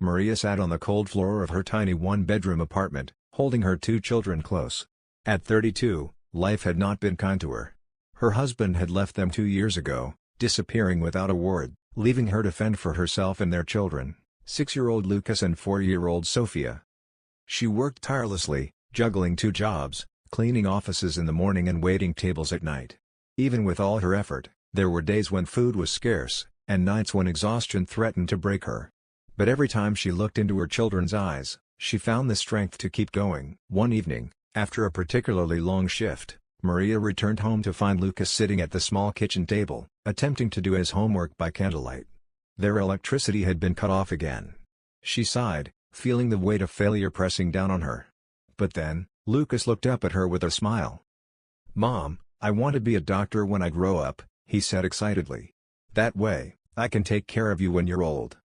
Maria sat on the cold floor of her tiny one-bedroom apartment, holding her two children close. At 32, life had not been kind to her. Her husband had left them 2 years ago, disappearing without a word, leaving her to fend for herself and their children, 6-year-old Lucas and 4-year-old Sophia. She worked tirelessly, juggling 2 jobs, cleaning offices in the morning and waiting tables at night. Even with all her effort, there were days when food was scarce, and nights when exhaustion threatened to break her. But every time she looked into her children's eyes, she found the strength to keep going. One evening, after a particularly long shift, Maria returned home to find Lucas sitting at the small kitchen table, attempting to do his homework by candlelight. Their electricity had been cut off again. She sighed, feeling the weight of failure pressing down on her. But then, Lucas looked up at her with a smile. "Mom, I want to be a doctor when I grow up," he said excitedly. "That way, I can take care of you when you're old."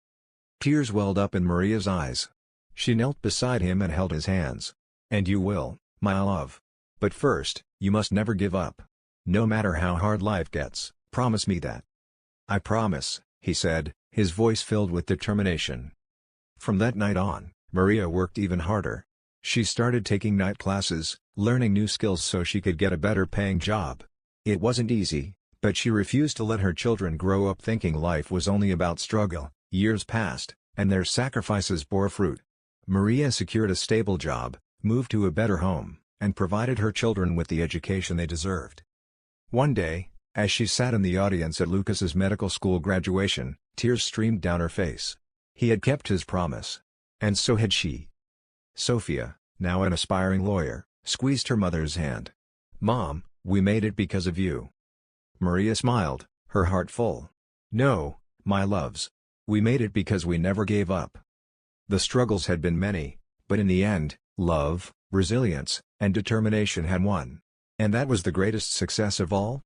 Tears welled up in Maria's eyes. She knelt beside him and held his hands. "And you will, my love. But first, you must never give up. No matter how hard life gets, promise me that." "I promise," he said, his voice filled with determination. From that night on, Maria worked even harder. She started taking night classes, learning new skills so she could get a better-paying job. It wasn't easy, but she refused to let her children grow up thinking life was only about struggle. Years passed, and their sacrifices bore fruit. Maria secured a stable job, moved to a better home, and provided her children with the education they deserved. One day, as she sat in the audience at Lucas's medical school graduation, tears streamed down her face. He had kept his promise. And so had she. Sophia, now an aspiring lawyer, squeezed her mother's hand. "Mom, we made it because of you." Maria smiled, her heart full. "No, my loves. We made it because we never gave up." The struggles had been many, but in the end, love, resilience, and determination had won. And that was the greatest success of all,